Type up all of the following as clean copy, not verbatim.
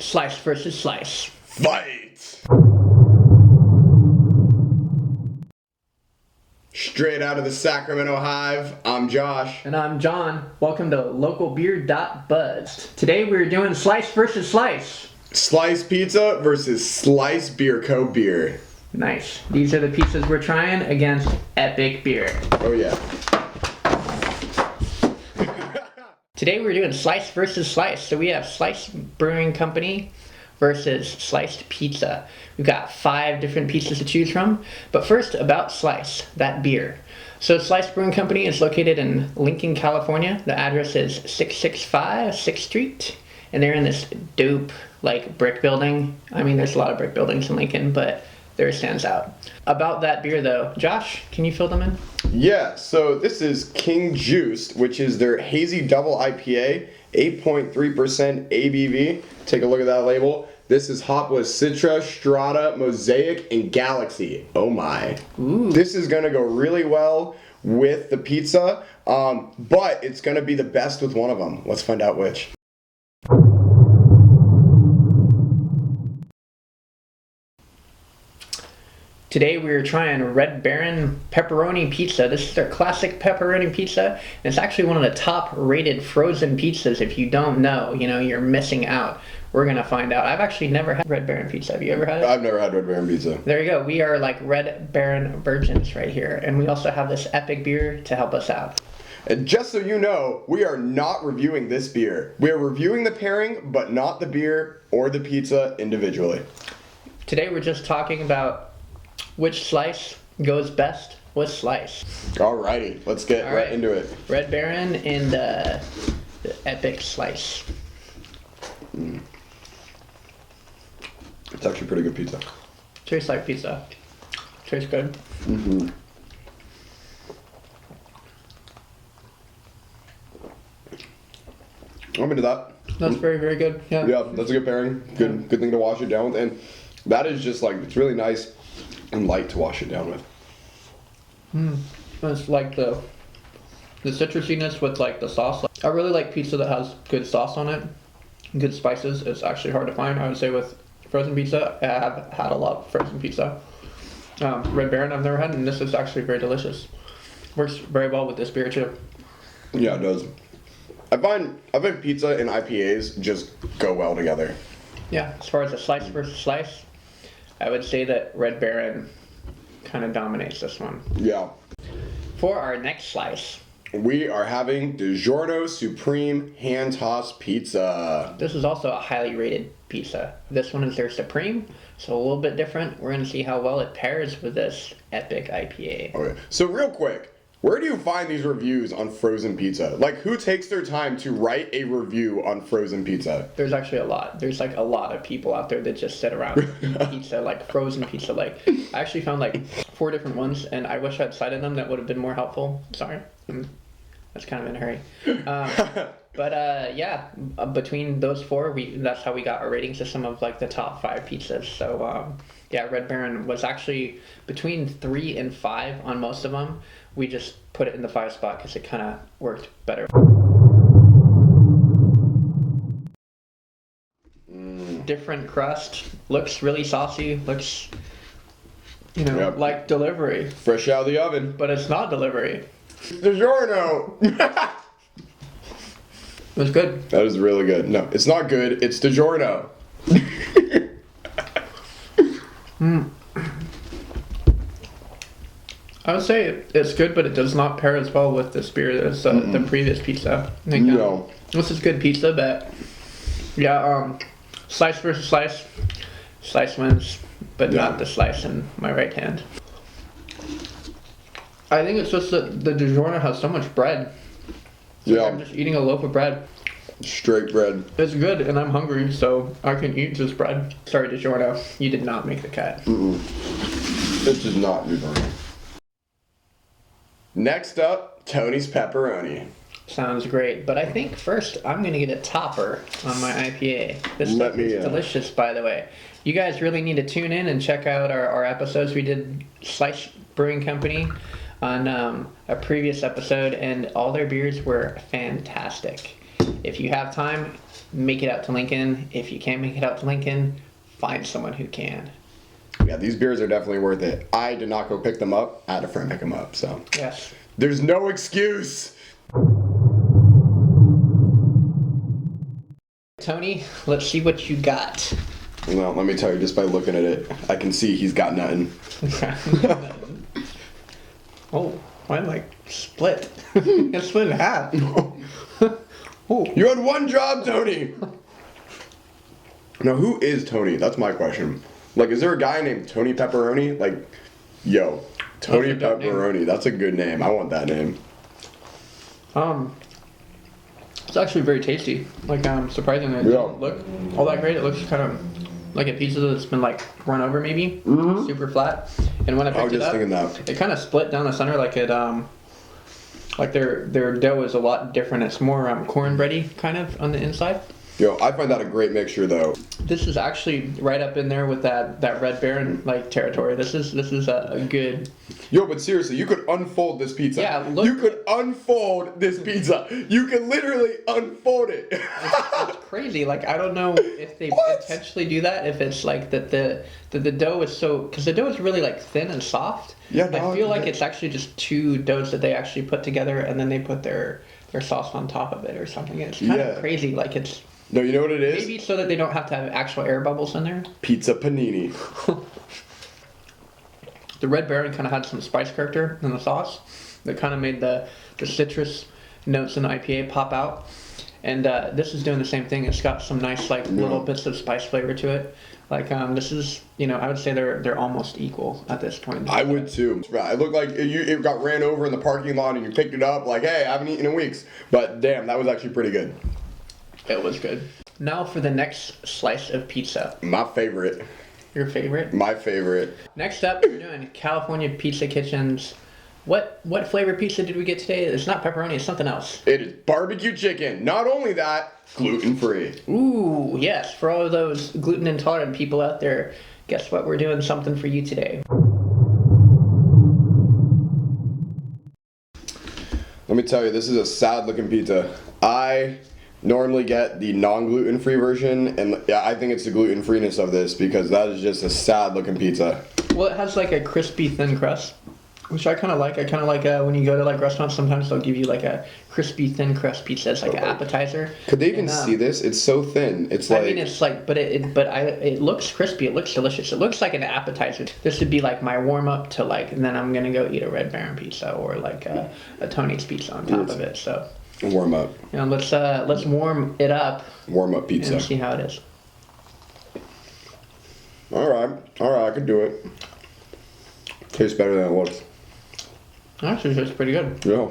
Slice versus Slice. Fight! Straight out of the Sacramento Hive, I'm Josh. And I'm Jon. Welcome to Local Beer.Buzz. Today we're doing Slice versus Slice. Slice pizza versus Slice Beer Co. beer. Nice. These are the pizzas we're trying against Epic Beer. Oh yeah. Today we're doing Slice versus Slice. So we have Slice Brewing Company versus Sliced Pizza. We've got 5 different pizzas to choose from. But first, about Slice, that beer. So Slice Brewing Company is located in Lincoln, California. The address is 665 6th Street. And they're in this dope, brick building. I mean, there's a lot of brick buildings in Lincoln, but theirs stands out. About that beer, though, Josh, can you fill them in? Yeah, so this is King Juiced, which is their Hazy Double IPA, 8.3% ABV. Take a look at that label. This is hopped with Citra, Strata, Mosaic, and Galaxy. Oh my. Ooh. This is gonna go really well with the pizza, but it's gonna be the best with one of them. Let's find out which. Today we are trying Red Baron pepperoni pizza. This is their classic pepperoni pizza. And it's actually one of the top rated frozen pizzas. If you don't know, you're missing out. We're going to find out. I've actually never had Red Baron pizza. Have you ever had it? I've never had Red Baron pizza. There you go. We are like Red Baron virgins right here. And we also have this epic beer to help us out. And just so you know, we are not reviewing this beer. We are reviewing the pairing, but not the beer or the pizza individually. Today we're just talking about which slice goes best with Slice. Alrighty, let's get right into it. Red Baron and the Epic Slice. It's actually pretty good pizza. Tastes like pizza. Tastes good. Mm-hmm. I'm into that. That's very, very good. Yeah. Yeah, that's a good pairing. Good thing to wash it down with. And that is just it's really nice and light to wash it down with. It's like the citrusiness with the sauce. I really like pizza that has good sauce on it, good spices. It's actually hard to find. I would say with frozen pizza, I have had a lot of frozen pizza. Red Baron I've never had, and this is actually very delicious. Works very well with this beer too. Yeah, it does. I find pizza and IPAs just go well together. Yeah, as far as a slice versus slice, I would say that Red Baron kind of dominates this one. Yeah. For our next slice, we are having DiGiorno Supreme Hand Tossed Pizza. this is also a highly rated pizza. This one is their Supreme, so a little bit different. We're going to see how well it pairs with this epic IPA. Okay, so real quick, where do you find these reviews on frozen pizza? Who takes their time to write a review on frozen pizza? There's actually a lot. There's a lot of people out there that just sit around and eat pizza, frozen pizza. I actually found 4 different ones, and I wish I'd cited them. That would have been more helpful. Sorry. That's kind of in a hurry. Between those 4, that's how we got our rating system of the top 5 pizzas. So Red Baron was actually between 3 and 5 on most of them. We just put it in the 5 spot because it kind of worked better. Different crust, looks really saucy, looks like delivery. Fresh out of the oven. But it's not delivery. DiGiorno! It was good. That is really good. No, it's not good. It's DiGiorno. I would say it's good, but it does not pair as well with this beer as the previous pizza. I think, No. This is good pizza, but slice versus slice. Slice wins, but not the slice in my right hand. I think it's just that the DiGiorno has so much bread. I'm just eating a loaf of bread. Straight bread. It's good, and I'm hungry, so I can eat this bread. Sorry, DiGiorno, you did not make the cut. This is not DiGiorno. Next up, Tony's Pepperoni. Sounds great, but I think first I'm going to get a topper on my IPA. This stuff is delicious, by the way. You guys really need to tune in and check out our episodes. We did Slice Brewing Company on a previous episode, and all their beers were fantastic. If you have time, make it out to Lincoln. If you can't make it out to Lincoln, find someone who can. Yeah, these beers are definitely worth it. I did not go pick them up. I had a friend pick them up, so. Yes. There's no excuse. Tony, let's see what you got. Well, let me tell you, just by looking at it, I can see he's got nothing. Oh, mine like split. It's split in half. Oh. You had one job, Tony! Now, who is Tony? That's my question. Like, is there a guy named Tony Pepperoni? Like, yo, Tony Pepperoni. That's a good name. I want that name. It's actually very tasty. Like, surprisingly, it doesn't look all that great. It looks kind of like a pizza that's been like run over, maybe. Mm-hmm. Super flat. And when I picked it up, it kind of split down the center, like it, like their dough is a lot different. It's more cornbready kind of on the inside. Yo, I find that a great mixture, though. This is actually right up in there with that Red Baron like territory. This is a good. Yo, but seriously, you could unfold this pizza. Yeah, look. You could unfold this pizza. You could literally unfold it. It's crazy. Like, I don't know if they intentionally do that. If it's like that the dough is so, because the dough is really like thin and soft. Yeah, I feel like it's actually just two doughs that they actually put together, and then they put their sauce on top of it or something. It's kind of crazy. Like, it's. No, you know what it is? Maybe so that they don't have to have actual air bubbles in there. Pizza panini. The Red Baron kind of had some spice character in the sauce that kind of made the citrus notes in the IPA pop out. And this is doing the same thing. It's got some nice like little bits of spice flavor to it. Like this is, I would say they're almost equal at this point. I would too. It looked like it got ran over in the parking lot and you picked it up like, hey, I haven't eaten in weeks. But damn, that was actually pretty good. It was good. Now for the next slice of pizza. My favorite. Your favorite? My favorite. Next up, we're doing California Pizza Kitchen's. What flavor pizza did we get today? It's not pepperoni, it's something else. It is barbecue chicken. Not only that, gluten-free. Ooh, yes. For all of those gluten intolerant people out there, guess what? We're doing something for you today. Let me tell you, this is a sad-looking pizza. I normally get the non-gluten-free version, and yeah, I think it's the gluten-freeness of this because that is just a sad-looking pizza. Well, it has like a crispy, thin crust, which I kind of like. I kind of like when you go to like restaurants, sometimes they'll give you like a crispy, thin crust pizza as like an appetizer. Could they even see this? It's so thin. It's like. I mean, it's like, it looks crispy. It looks delicious. It looks like an appetizer. This would be like my warm up to like, and then I'm gonna go eat a Red Baron pizza or like a Tony's pizza on top of it. So. Warm up. Let's warm it up. Warm up pizza. And see how it is. All right, I could do it. Tastes better than it looks. Actually, tastes pretty good. Yeah.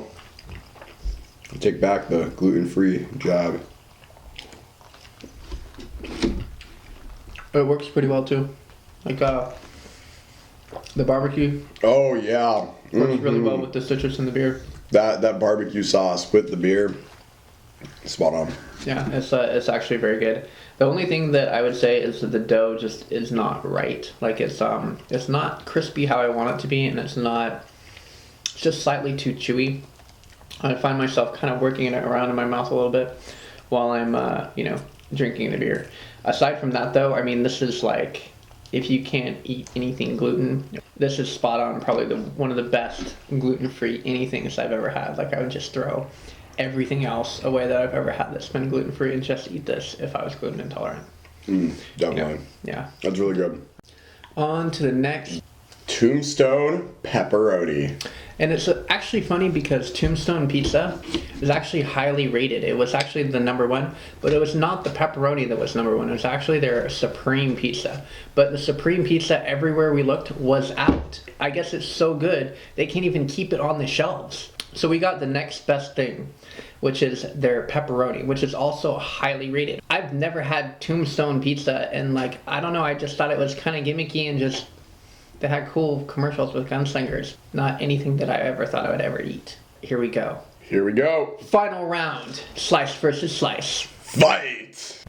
I take back the gluten-free jab. It works pretty well too. Like the barbecue. Oh yeah. Works really well with the citrus in the beer. That barbecue sauce with the beer, spot on. Yeah, it's actually very good. The only thing that I would say is that the dough just is not right. Like it's not crispy how I want it to be, and it's just slightly too chewy. I find myself kind of working it around in my mouth a little bit while I'm drinking the beer. Aside from that though, I mean, this is like, if you can't eat anything gluten, this is spot on. Probably one of the best gluten-free anythings I've ever had. Like, I would just throw everything else away that I've ever had that's been gluten-free and just eat this if I was gluten intolerant. Definitely. Yeah. That's really good. On to the next. Tombstone pepperoni. And it's actually funny because Tombstone Pizza is actually highly rated. It was actually the #1, but it was not the pepperoni that was #1. It was actually their Supreme Pizza. But the Supreme Pizza, everywhere we looked, was out. I guess it's so good, they can't even keep it on the shelves. So we got the next best thing, which is their pepperoni, which is also highly rated. I've never had Tombstone Pizza, and like, I don't know, I just thought it was kind of gimmicky and just... They had cool commercials with gunslingers. Not anything that I ever thought I would ever eat. Here we go. Here we go. Final round. Slice versus slice. Fight!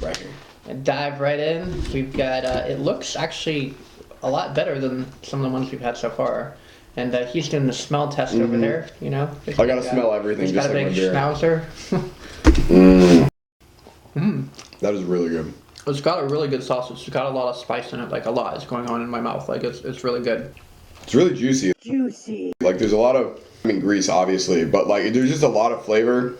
Right here. And dive right in. We've got, it looks actually a lot better than some of the ones we've had so far. And he's doing the smell test over there, you know. I gotta smell everything, He's just got a like big my beer. schnauzer. That is really good. It's got a really good sauce. It's got a lot of spice in it, like a lot is going on in my mouth. Like it's really good. It's really juicy. Like there's a lot of, grease obviously, but like there's just a lot of flavor.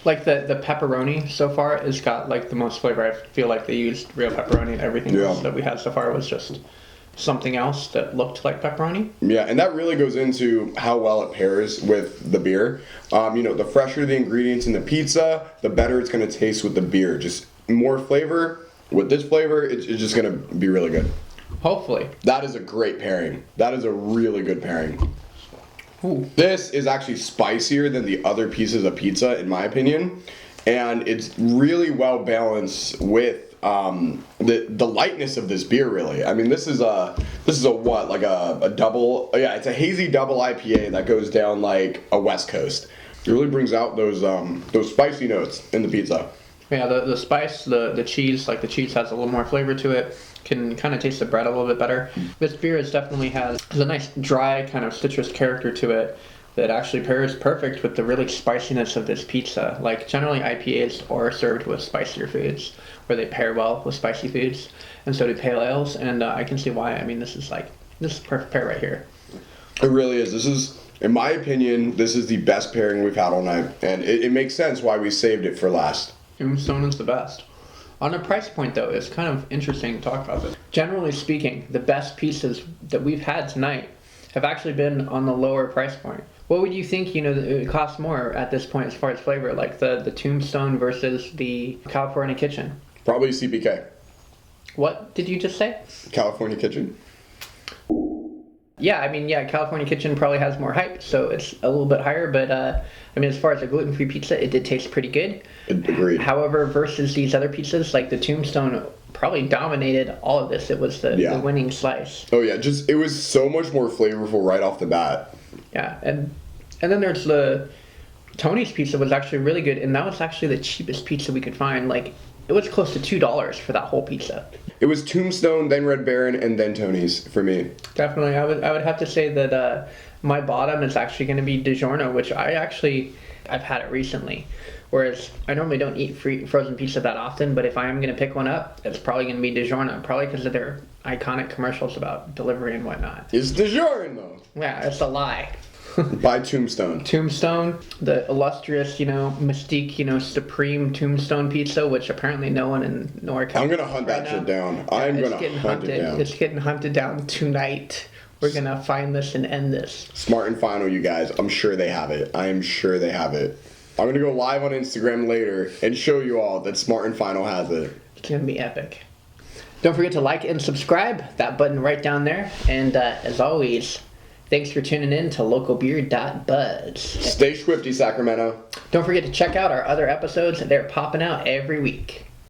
Like the pepperoni so far has got like the most flavor. I feel like they used real pepperoni, and everything else that we had so far was just something else that looked like pepperoni. Yeah, and that really goes into how well it pairs with the beer. The fresher the ingredients in the pizza, the better it's going to taste with the beer. Just more flavor. With this flavor, it's just going to be really good. Hopefully. That is a great pairing. That is a really good pairing. Ooh. This is actually spicier than the other pieces of pizza, in my opinion. And it's really well balanced with the lightness of this beer, really. I mean, this is a what, like a double, yeah, it's a hazy double IPA that goes down like a West Coast. It really brings out those spicy notes in the pizza. Yeah, the spice, the cheese, like the cheese has a little more flavor to it. Can kind of taste the bread a little bit better. This beer definitely has a nice dry kind of citrus character to it that actually pairs perfect with the really spiciness of this pizza. Like generally IPAs are served with spicier foods, where they pair well with spicy foods, and so do pale ales. And I can see why. I mean, this is perfect pair right here. It really is. This is, in my opinion, this is the best pairing we've had all night, and it makes sense why we saved it for last. Tombstone is the best. On a price point, though, it's kind of interesting to talk about this. Generally speaking, the best pizzas that we've had tonight have actually been on the lower price point. What would you think, that it would cost more at this point as far as flavor, like the Tombstone versus the California Kitchen? Probably CPK. What did you just say? California Kitchen. Yeah, California Kitchen probably has more hype, so it's a little bit higher, but as far as a gluten-free pizza, it did taste pretty good. Agreed. However, versus these other pizzas, like the Tombstone probably dominated all of this. It was the winning slice. Oh yeah, it was so much more flavorful right off the bat. Yeah, and then there's the Tony's pizza was actually really good, and that was actually the cheapest pizza we could find. Like, it was close to $2 for that whole pizza. It was Tombstone, then Red Baron, and then Tony's for me. Definitely, I would have to say that my bottom is actually going to be DiGiorno, which I've had it recently. Whereas I normally don't eat frozen pizza that often, but if I am going to pick one up, it's probably going to be DiGiorno, probably because of their iconic commercials about delivery and whatnot. It's DiGiorno. Yeah, it's a lie. By Tombstone. Tombstone, the illustrious, mystique, supreme Tombstone pizza, which apparently no one in NorCal. I'm gonna hunt that shit down. I'm gonna hunt it down. It's getting hunted down tonight. We're gonna find this and end this. Smart and Final, you guys. I'm sure they have it. I am sure they have it. I'm gonna go live on Instagram later and show you all that Smart and Final has it. It's gonna be epic. Don't forget to like and subscribe. That button right down there. And as always, thanks for tuning in to Local Beer.Buzz. Stay swifty, Sacramento. Don't forget to check out our other episodes. They're popping out every week.